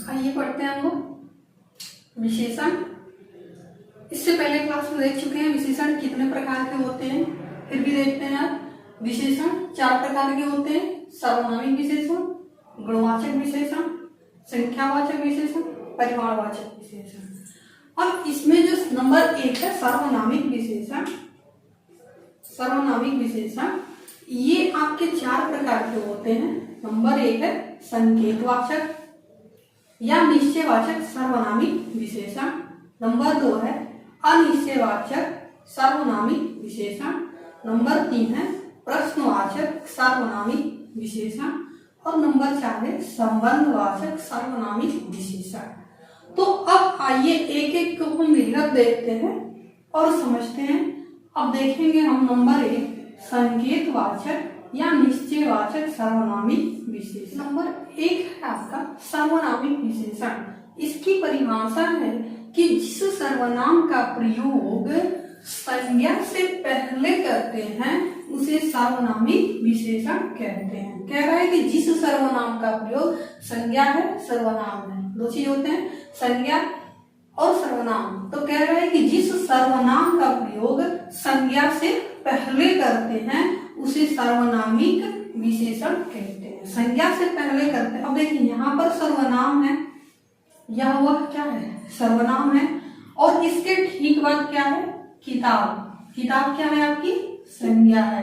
आइए पढ़ते हैं हम लोग विशेषण। इससे पहले क्लास में देख चुके हैं विशेषण कितने प्रकार के होते हैं, फिर भी देखते हैं आप। विशेषण 4 प्रकार के होते हैं: सर्वनामिक विशेषण, गुणवाचक विशेषण, संख्यावाचक विशेषण, परिमाणवाचक विशेषण। अब इसमें जो नंबर 1 है सर्वनामिक विशेषण, सर्वनामिक विशेषण ये आपके 4 प्रकार के होते हैं। नंबर 1 है संकेतवाचक या निश्चयवाचक सर्वनामिक विशेषण। नंबर 2 है अनिश्चयवाचक सर्वनामिक विशेषण। नंबर 3 है प्रश्नवाचक सर्वनामिक विशेषण और नंबर 4 है संबंधवाचक सर्वनामिक विशेषण। तो अब आइए एक एक को हम विधिवत देखते हैं और समझते हैं। अब देखेंगे हम नंबर 1 संकेतवाचक या निश्चयवाचक सर्वनामिक विशेषण। नंबर 1 है आपका सर्वनामिक विशेषण। इसकी परिभाषा है कि जिस सर्वनाम का प्रयोग संज्ञा से पहले करते हैं उसे सर्वनामिक विशेषण कहते हैं। कह रहा है कि जिस सर्वनाम का प्रयोग, संज्ञा है सर्वनाम है, दो चीज होते हैं संज्ञा और सर्वनाम। तो कह रहा है कि जिस सर्वनाम का प्रयोग संज्ञा से पहले करते हैं उसे सर्वनामिक विशेषण कहते हैं। संज्ञा से पहले करते हैं। अब देखिए यहाँ पर सर्वनाम है, यह वह क्या है सर्वनाम है, और इसके ठीक बाद क्या है किताब। किताब क्या है आपकी संज्ञा है।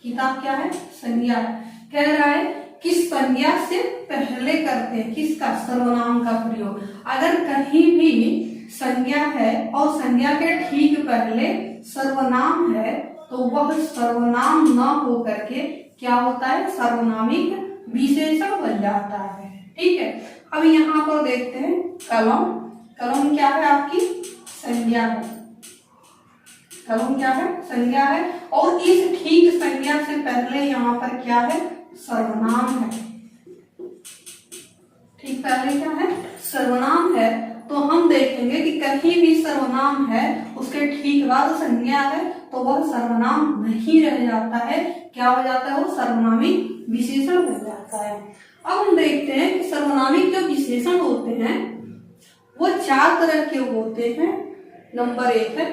किताब क्या है संज्ञा है। कह रहा है कि संज्ञा से पहले करते हैं किसका सर्वनाम का प्रयोग। अगर कहीं भी संज्ञा है और संज्ञा के ठीक पहले सर्वनाम है तो वह सर्वनाम न हो करके क्या होता है सर्वनामिक विशेषण बन जाता है। ठीक है। अब यहाँ पर देखते हैं कलम। कलम क्या है आपकी संज्ञा है। कलम क्या है संज्ञा है और इस ठीक संज्ञा से पहले यहाँ पर क्या है सर्वनाम है। ठीक पहले क्या है सर्वनाम है। तो हम देखेंगे कि कहीं भी सर्वनाम है उसके ठीक बाद संज्ञा है तो वह सर्वनाम नहीं रह जाता है, क्या हो जाता है वो सर्वनामिक विशेषण हो जाता है। अब हम देखते हैं कि सर्वनामिक जो विशेषण होते हैं वो 4 तरह के होते हैं। नंबर 1 है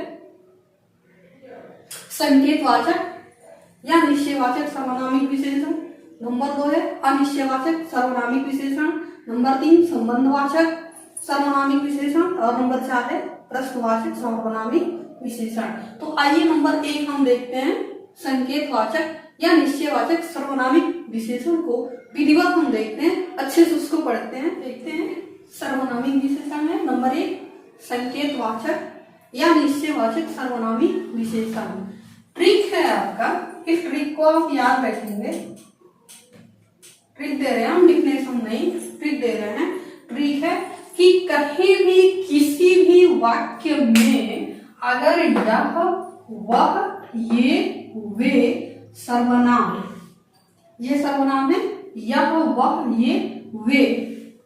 संकेतवाचक या निश्चयवाचक सर्वनामिक विशेषण। नंबर 2 है अनिश्चयवाचक सर्वनामिक विशेषण। नंबर 3 संबंधवाचक सर्वनामिक विशेषण और नंबर 4 है प्रश्नवाचक सर्वनामिक विशेषण। तो आइए नंबर 1 हम देखते हैं संकेतवाचक या निश्चयवाचक सर्वनामिक विशेषण को विधिवत हम देखते हैं, अच्छे से उसको पढ़ते हैं। देखते हैं सर्वनामिक विशेषण है नंबर 1 संकेतवाचक या निश्चयवाचक सर्वनामिक विशेषण। ट्रिक है आपका, इस ट्रिक को आप याद रखेंगे। ट्रिक दे रहे हैं हम, डिफिनेशन नहीं ट्रिक दे रहे हैं। ट्रिक है कि कहीं भी किसी भी वाक्य में अगर यह वह ये वे सर्वनाम, ये सर्वनाम है यह वह ये वे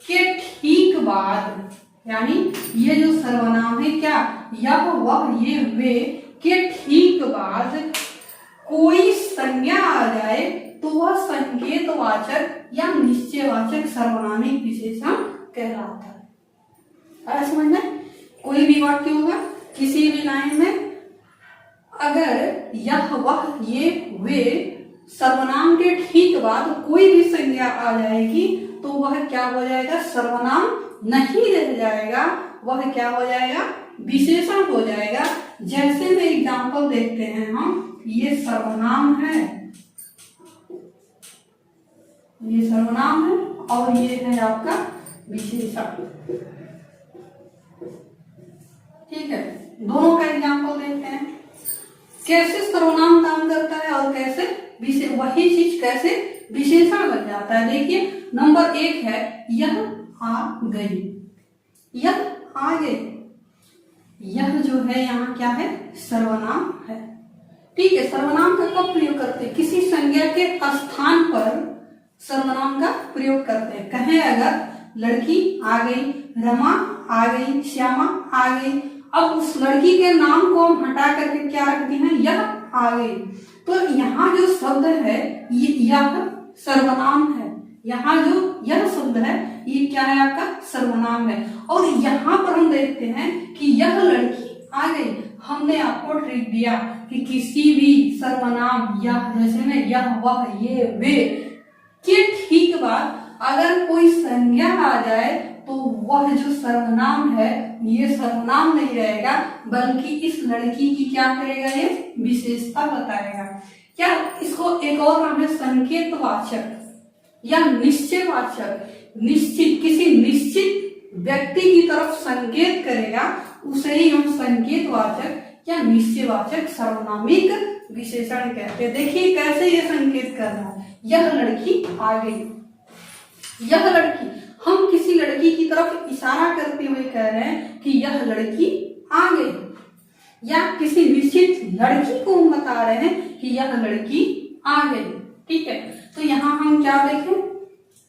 के ठीक बाद, यानी ये जो सर्वनाम है क्या यह वह ये वे के ठीक बाद कोई संज्ञा आ जाए तो वह संकेतवाचक या निश्चयवाचक सर्वनामिक विशेषण कहलाता है। समझ में कोई भी वाक्य होगा किसी भी लाइन में अगर यह वह ये वे सर्वनाम के ठीक बाद कोई भी संज्ञा आ जाएगी तो वह क्या हो जाएगा सर्वनाम नहीं रह जाएगा, वह क्या हो जाएगा विशेषण हो जाएगा। जैसे में एग्जांपल देखते हैं हम, ये सर्वनाम है, ये सर्वनाम है और ये है आपका विशेषण। ठीक है, दोनों का एग्जांपल देखते हैं कैसे सर्वनाम काम करता है और कैसे वही चीज कैसे विशेषण बन जाता है। देखिए नंबर 1 है यह आ गई, यह आ गई, यह जो है यहाँ क्या है सर्वनाम है। ठीक है, सर्वनाम का कब प्रयोग करते हैं किसी संज्ञा के स्थान पर सर्वनाम का प्रयोग करते हैं। कहें अगर लड़की आ गई, रमा आ गई, श्यामा आ गई, अब उस लड़की के नाम को हम हटा करके क्या रखते हैं यह आ गई। तो यहाँ जो शब्द है यह सर्वनाम है, यहाँ जो यह शब्द है ये क्या है आपका सर्वनाम है। और यहाँ पर हम देखते हैं कि यह लड़की आ गई। हमने आपको ट्रिक दिया कि किसी भी सर्वनाम या जैसे में यह वह ये वे के ठीक बाद अगर कोई संज्ञा आ जाए तो वह जो सर्वनाम है ये सर्वनाम नहीं रहेगा, बल्कि इस लड़की की क्या करेगा, ये विशेषता बताएगा। क्या इसको एक और नाम है संकेतवाचक या निश्चयवाचक। निश्चित किसी निश्चित व्यक्ति की तरफ संकेत करेगा, उसे ही हम संकेतवाचक या निश्चयवाचक सर्वनामिक विशेषण कहते हैं। देखिए कैसे ये संकेत कर रहा है, यह लड़की आ गई। यह लड़की, हम किसी लड़की की तरफ इशारा करते हुए कह रहे हैं कि यह लड़की आ गई, या किसी निश्चित लड़की को हम बता रहे हैं कि यह लड़की आ गई। ठीक है, तो यहाँ हम क्या देखें,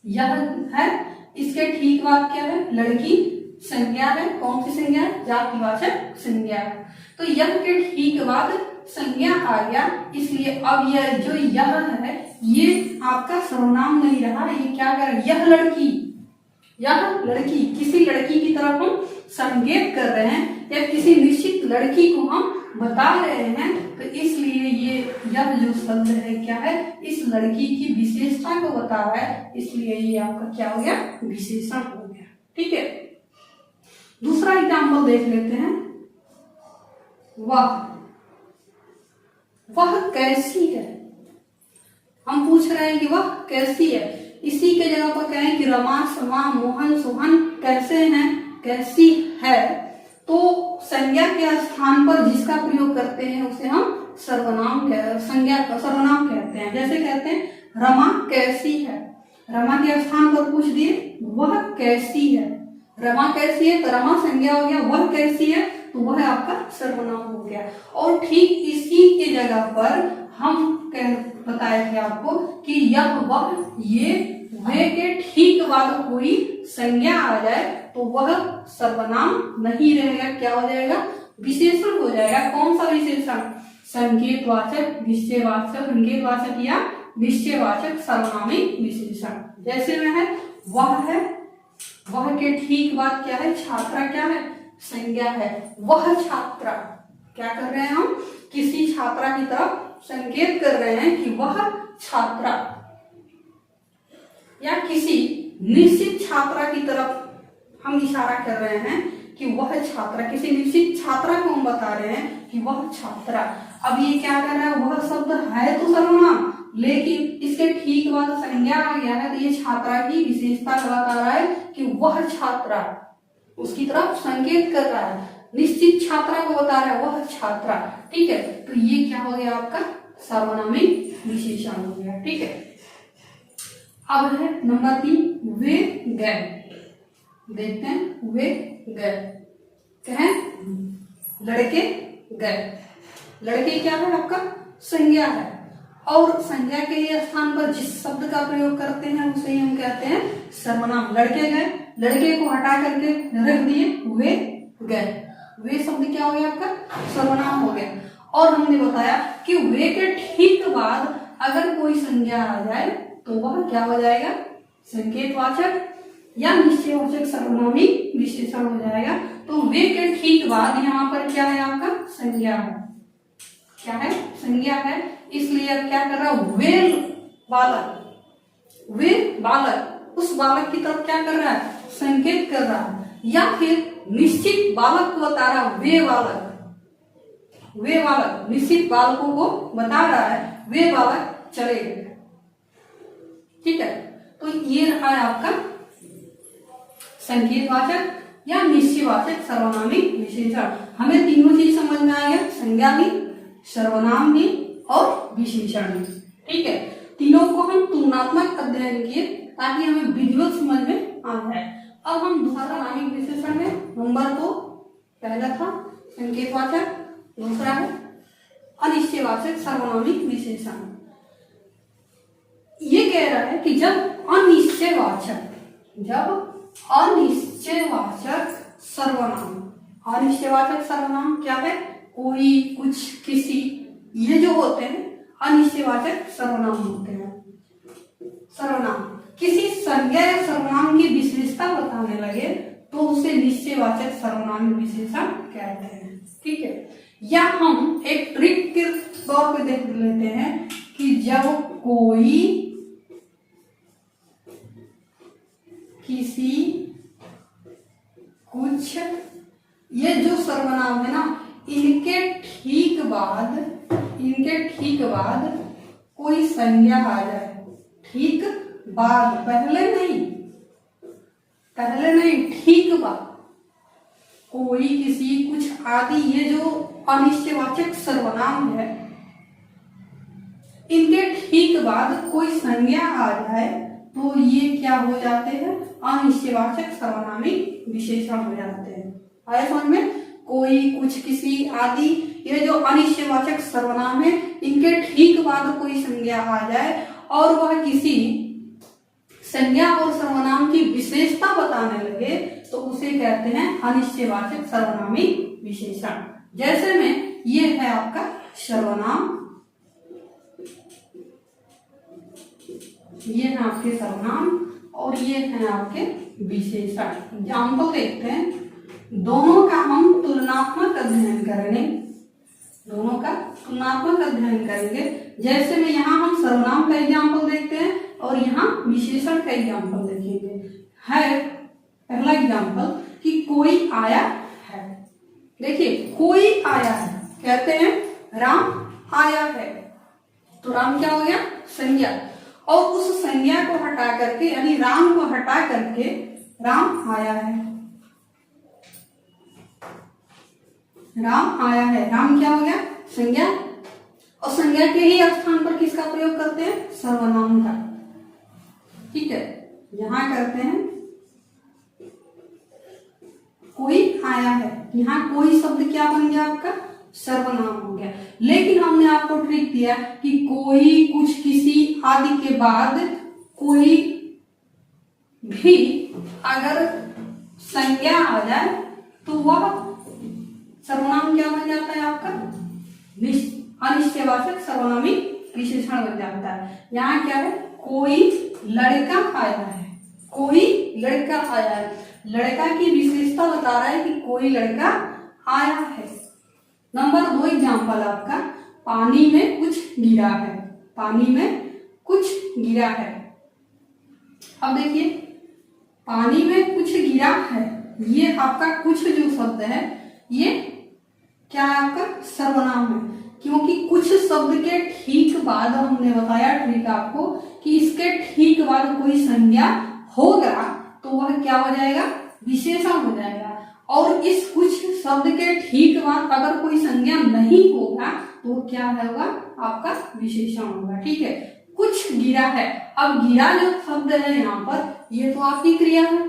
यह है, इसके ठीक बाद क्या है, लड़की संज्ञा है। कौन सी संज्ञा है, जातिवाचक संज्ञा है। तो यह के ठीक बाद संज्ञा आ गया, इसलिए अब यह जो यह है ये आपका सर्वनाम नहीं रहा, ये क्या कर रहा है, यह लड़की किसी लड़की की तरफ हम संकेत कर रहे हैं या किसी निश्चित लड़की को हम बता रहे हैं, तो इसलिए ये यह जो शब्द है क्या है, इस लड़की की विशेषता को बता रहा है, इसलिए ये आपका क्या हो गया, विशेषण हो गया। ठीक है, दूसरा एग्जाम्पल देख लेते हैं। वह कैसी है, हम पूछ रहे हैं कि वह कैसी है। इसी के जगह पर कहें कि रमा समा मोहन सोहन कैसे हैं, कैसी है, तो संज्ञा के स्थान पर जिसका प्रयोग करते हैं उसे हम सर्वनाम कहते हैं। जैसे कहते हैं रमा कैसी है, रमा के स्थान पर पूछ दिए वह कैसी है, रमा कैसी है तो रमा संज्ञा हो गया, वह कैसी है तो वह आपका सर्वनाम हो गया। और ठीक इसी के जगह पर हम बताए थे आपको कि यह वह ये वे के ठीक बाद कोई संज्ञा आ जाए तो वह सर्वनाम नहीं रहेगा, क्या हो जाएगा, विशेषण हो जाएगा। कौन सा विशेषण, संकेतवाचक, निश्चयवाचक, संकेतवाचक या निश्चयवाचक सर्वनामिक विशेषण। जैसे में है, वह के ठीक बाद क्या है, छात्रा क्या है, संज्ञा है। वह छात्रा, क्या कर रहे हैं हम, किसी छात्रा की तरफ संकेत कर रहे हैं कि वह छात्रा, या किसी निश्चित छात्रा की तरफ हम इशारा कर रहे हैं कि वह छात्रा, किसी निश्चित छात्रा को हम बता रहे हैं कि वह छात्रा। अब ये क्या कर रहा है, वह शब्द है तो सर्वनाम, लेकिन इसके ठीक बाद संज्ञा आ गया है, तो ये छात्रा की विशेषता बता रहा है कि वह छात्रा, उसकी तरफ संकेत कर रहा है, निश्चित छात्रा को बता रहा है वह छात्रा। ठीक है, तो ये क्या हो गया, आपका सर्वनामिक विशेषण हो गया। ठीक है, अब है नंबर 3, वे गए। देखते हैं, वे गए, कहें लड़के गए। लड़के क्या है, आपका संज्ञा है, और संज्ञा के स्थान पर जिस शब्द का प्रयोग करते हैं उसे ही हम कहते हैं सर्वनाम। लड़के गए, लड़के को हटा करके रख दिए, वे गए, वे शब्द क्या हो गया, आपका सर्वनाम हो गया। और हमने बताया कि वे के ठीक बाद अगर कोई संज्ञा आ जाए तो वह क्या हो जाएगा, संकेतवाचक या निश्चयवाचक सर्वनामिक विशेषण हो जाएगा। तो वे के ठीक बाद यहाँ पर क्या है, आपका संज्ञा है, क्या है, संज्ञा है, इसलिए अब क्या कर रहा है, वे बालक उस बालक की तरफ क्या कर रहा है, संकेत कर रहा है, या फिर निश्चित बालक को बता रहा है, वे बालक निश्चित बालकों को बता रहा है, वे बालक चले गए। ठीक है, तो ये रहा है आपका संकेतवाचक या निश्चयवाचक सर्वनामिक विशेषण। हमें तीनों चीज समझ में आ गया, संज्ञा भी, सर्वनाम भी और विशेषण भी। ठीक है, तीनों को हम तुलनात्मक अध्ययन किए ताकि हमें विजुअल समझ में आ जाए। अब हम दूसरा नामिक विशेषण है, नंबर 2, पहला था संकेतवाचक, दूसरा है अनिश्चयवाचक सर्वनामिक विशेषण। ये कह रहा है कि जब अनिश्चयवाचक सर्वनाम क्या है, कोई, कुछ, किसी, ये जो होते हैं अनिश्चयवाचक सर्वनाम होते हैं। सर्वनाम किसी संज्ञा या सर्वनाम की विशेषता बताने लगे तो उसे निश्चयवाचक सर्वनाम विशेषण कहते हैं। ठीक है, या हम एक ट्रिक के तौर पे देख लेते हैं कि जब कोई किसी कुछ, ये जो सर्वनाम है ना, इनके ठीक बाद कोई संज्ञा आ जाए, ठीक बाद, पहले नहीं, ठीक बाद, कोई किसी कुछ आदि, ये जो अनिश्चयवाचक सर्वनाम है, इनके ठीक बाद कोई संज्ञा आ जाए तो ये क्या हो जाते हैं, अनिश्चयवाचक सर्वनामी विशेषण हो जाते हैं। आया समझ में? कोई कुछ किसी आदि, ये जो अनिश्चयवाचक सर्वनाम है, इनके ठीक बाद कोई संज्ञा आ जाए और वह किसी संज्ञा और सर्वनाम की विशेषता बताने लगे तो उसे कहते हैं अनिश्चयवाचक सर्वनामी विशेषण। जैसे में ये है आपका सर्वनाम, ये है आपके सर्वनाम और ये है आपके विशेषण। एग्जाम्पल देखते हैं, दोनों का हम तुलनात्मक अध्ययन करेंगे। जैसे में यहाँ हम सर्वनाम का एग्जाम्पल देखते हैं और यहाँ विशेषण का एग्जाम्पल देखेंगे। है पहला एग्जाम्पल कि कोई आया है। देखिए, कोई आया है, कहते हैं राम आया है, तो राम क्या हो गया, संज्ञा, और उस संज्ञा को हटा करके, यानी राम को हटा करके राम आया है। राम आया है, राम क्या हो गया, संज्ञा, और संज्ञा के ही स्थान पर किसका प्रयोग करते हैं, सर्वनाम का। ठीक है, यहां करते हैं कोई आया है, यहां कोई शब्द क्या बन गया आपका, सर्वनाम हो गया। लेकिन हमने आपको ट्रिक दिया कि कोई कुछ किसी आदि के बाद कोई भी अगर संज्ञा आ जाए तो वह सर्वनाम क्या बन जाता है आपका, अनिश्चयवाचक सर्वनामी विशेषण बन जाता है। यहाँ क्या है, कोई लड़का आया है, कोई लड़का आया है, लड़का की विशेषता बता रहा है कि कोई लड़का आया है। नंबर 2 एग्जाम्पल आपका, पानी में कुछ गिरा है, पानी में कुछ गिरा है। अब देखिए, पानी में कुछ गिरा है, ये आपका कुछ जो शब्द है ये क्या है आपका, सर्वनाम है, क्योंकि कुछ शब्द के ठीक बाद हमने बताया ट्रिक आपको कि इसके ठीक बाद कोई संज्ञा होगा तो वह क्या हो जाएगा, विशेषण हो जाएगा। और इस कुछ शब्द के ठीक बाद अगर कोई संज्ञा नहीं होगा तो क्या होगा, आपका विशेषण होगा। ठीक है, कुछ गिरा है, अब गिरा जो शब्द है यहाँ पर, ये तो आपकी क्रिया है।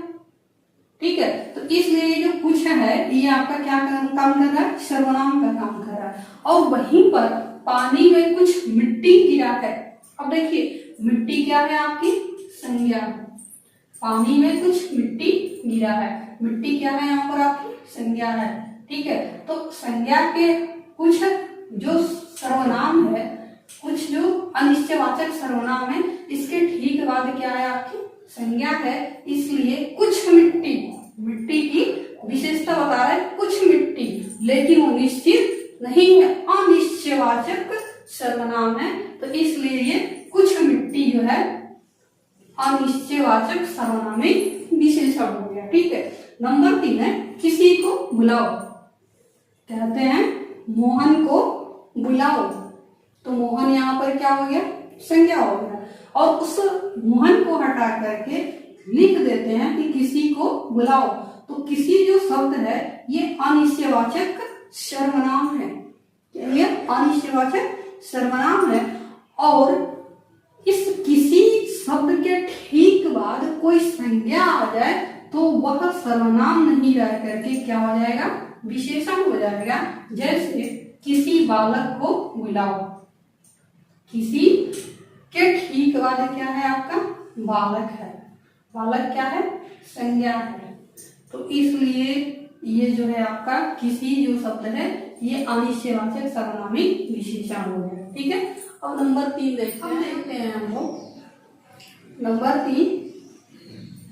ठीक है, तो इसलिए ये जो कुछ है ये आपका क्या काम कर रहा है, सर्वनाम का काम कर रहा है। और वहीं पर पानी में कुछ मिट्टी गिरा है, अब देखिए मिट्टी क्या है आपकी, संज्ञा, पानी में कुछ मिट्टी गिरा है, मिट्टी क्या है यहाँ पर आपकी, संज्ञा है। ठीक है, तो संज्ञा के कुछ जो सर्वनाम है, कुछ जो अनिश्चयवाचक सर्वनाम है, इसके ठीक बाद क्या है आपकी संज्ञा है, इसलिए कुछ मिट्टी, मिट्टी की विशेषता बता रहा है कुछ मिट्टी, लेकिन वो निश्चित नहीं है, अनिश्चयवाचक सर्वनाम है, तो इसलिए ये कुछ मिट्टी जो है अनिश्चयवाचक सर्वनामी विशेषण हो गया। ठीक है, नंबर 3 है किसी को बुलाओ, कहते हैं मोहन को बुलाओ, तो मोहन यहाँ पर क्या हो गया, संज्ञा हो गया, और उस मोहन को हटा करके लिख देते हैं कि किसी को बुलाओ, तो किसी जो शब्द है ये अनिश्चयवाचक सर्वनाम है, ये अनिश्चयवाचक सर्वनाम है। और इस किसी शब्द के ठीक बाद कोई संज्ञा आ जाए तो वह सर्वनाम नहीं रह करके क्या हो जाएगा, विशेषण हो जाएगा। जैसे किसी बालक को बुलाओ, किसी के ठीक बाद क्या है आपका, बालक है, बालक क्या है, संज्ञा है, तो इसलिए ये जो है आपका किसी जो शब्द है ये अनिश्चयवाचक सर्वनामी विशेषण हो गया। ठीक है, अब नंबर 3 देखते हैं हम लोग, नंबर 3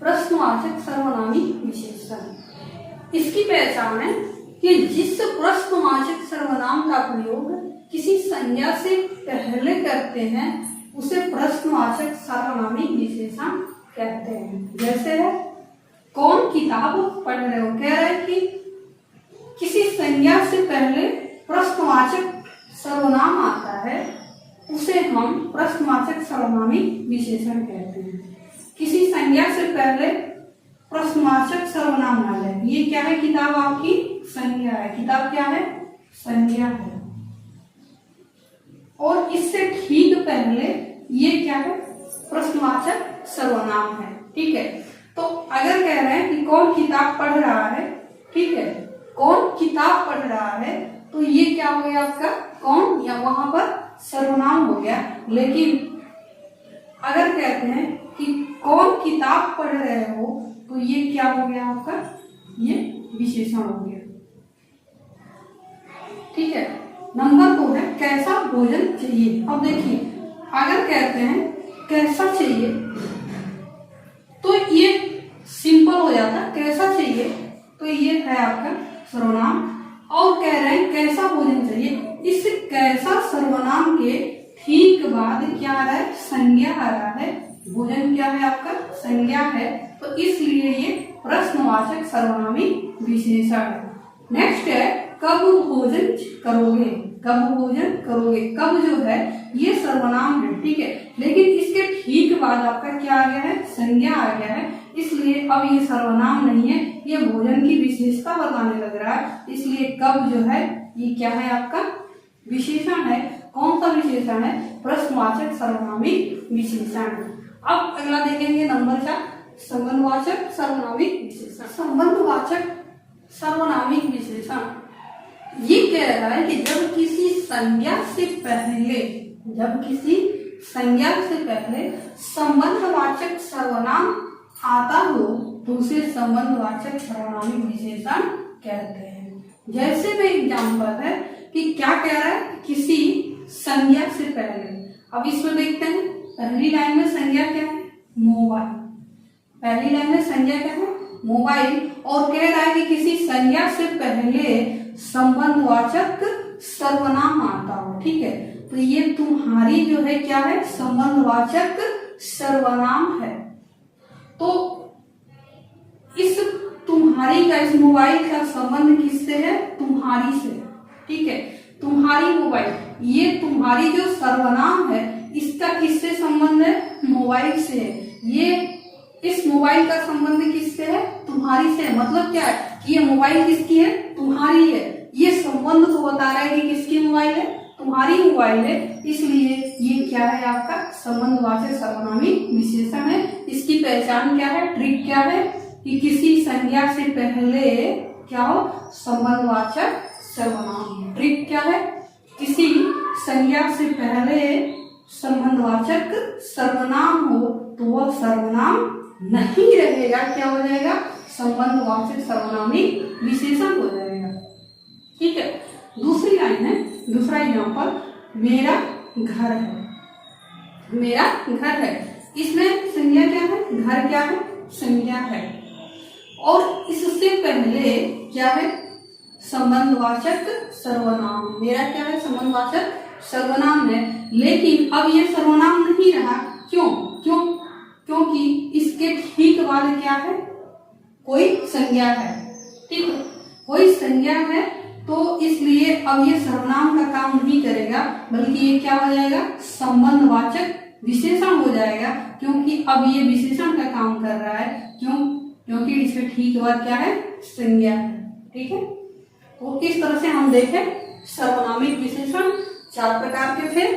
प्रश्नवाचक सर्वनामी विशेषण। इसकी पहचान है कि जिस प्रश्नवाचक सर्वनाम का प्रयोग किसी संज्ञा से पहले करते हैं उसे प्रश्नवाचक सर्वनामी विशेषण कहते हैं। जैसे है कौन किताब पढ़ रहे हो, कह रहे हैं कि किसी संज्ञा से पहले प्रश्नवाचक सर्वनाम आता है उसे हम प्रश्नवाचक सर्वनामी विशेषण कहते हैं। किसी संज्ञा से पहले प्रश्नवाचक सर्वनाम आ जाए, ये क्या है, किताब आपकी संज्ञा है, किताब क्या है, संज्ञा है। और इससे ठीक पहले ये क्या है, प्रश्नवाचक सर्वनाम है। ठीक है, तो अगर कह रहे हैं कि कौन किताब पढ़ रहा है, ठीक है, कौन किताब पढ़ रहा है, तो ये क्या हो गया आपका कौन, या वहां पर सर्वनाम हो गया। लेकिन अगर कहते हैं कि कौन किताब पढ़ रहे हो, तो ये क्या हो गया आपका, ये विशेषण हो गया। ठीक है, नंबर 2 है कैसा भोजन चाहिए। अब देखिए अगर कहते हैं कैसा चाहिए तो ये सिंपल हो जाता, कैसा चाहिए तो ये है आपका सर्वनाम। और कह रहे हैं कैसा भोजन चाहिए, इस कैसा सर्वनाम के ठीक बाद क्या आ रहा है, संज्ञा आ रहा है। भोजन क्या है आपका, संज्ञा है, तो इसलिए ये प्रश्नवाचक सर्वनामी विशेषण है। नेक्स्ट है कब भोजन करोगे, कब भोजन करोगे, कब जो है ये सर्वनाम है। ठीक है, लेकिन इसके ठीक बाद आपका क्या आ गया है, संज्ञा आ गया है, इसलिए अब ये सर्वनाम नहीं है, ये भोजन की विशेषता बताने लग रहा है। इसलिए कब जो है ये क्या है आपका विशेषण है। कौन सा विशेषण है, प्रश्नवाचक सर्वनामी विशेषण। अब अगला देखेंगे नंबर 4 संबंधवाचक सर्वनामी विशेषण। संबंधवाचक सर्वनामी विशेषण ये कह रहा है कि जब किसी संज्ञा से पहले, जब किसी संज्ञा से पहले संबंधवाचक सर्वनाम आता हो तो उसे संबंधवाचक सर्वनामी विशेषण कहते हैं। जैसे में एग्जाम्पल है कि क्या कह रहा है, किसी संज्ञा से पहले। अब इसमें देखते हैं पहली लाइन में संज्ञा क्या है, मोबाइल। पहली लाइन में संज्ञा क्या है, मोबाइल, और कह रहा है कि किसी संज्ञा से पहले संबंधवाचक सर्वनाम आता हो। ठीक है, तो ये तुम्हारी जो है क्या है, संबंधवाचक सर्वनाम है। तो इस तुम्हारी का, इस मोबाइल का संबंध किससे है, तुम्हारी से। ठीक है, तुम्हारी मोबाइल, ये तुम्हारी जो सर्वनाम है इसका किससे संबंध है, मोबाइल से है। ये इस मोबाइल का संबंध किससे है, तुम्हारी से है। मतलब क्या है कि ये मोबाइल किसकी है, तुम्हारी है। ये संबंध को बता रहा है कि किसकी मोबाइल है, तुम्हारी मोबाइल है, इसलिए ये क्या है आपका संबंधवाचक सर्वनामी विशेषण है। इसकी पहचान क्या है, ट्रिक क्या है कि किसी संज्ञा से पहले क्या हो, संबंधवाचक सर्वनाम। ट्रिक क्या है, किसी संज्ञा से पहले संबंधवाचक सर्वनाम हो तो वह सर्वनाम नहीं रहेगा, क्या हो जाएगा, संबंधवाचक सर्वनामी विशेषण हो जाएगा। ठीक है, दूसरी लाइन है, दूसरा एग्जाम्पल, मेरा घर है। मेरा घर है, इसमें संज्ञा क्या है, घर क्या है, संज्ञा है, और इससे पहले क्या है, संबंधवाचक सर्वनाम। मेरा क्या है, संबंधवाचक सर्वनाम है, लेकिन अब ये सर्वनाम नहीं रहा। क्यों, क्योंकि इसके ठीक बाद क्या है, कोई संज्ञा है। ठीक है, कोई संज्ञा है, तो इसलिए अब ये सर्वनाम का काम नहीं करेगा, बल्कि ये क्या हो जाएगा, संबंधवाचक विशेषण हो जाएगा, क्योंकि अब ये विशेषण का काम कर रहा है। क्योंकि इसके ठीक बाद क्या है, संज्ञा है। ठीक है, तो इस तरह से हम देखें सर्वनामिक विशेषण 4 प्रकार के थे।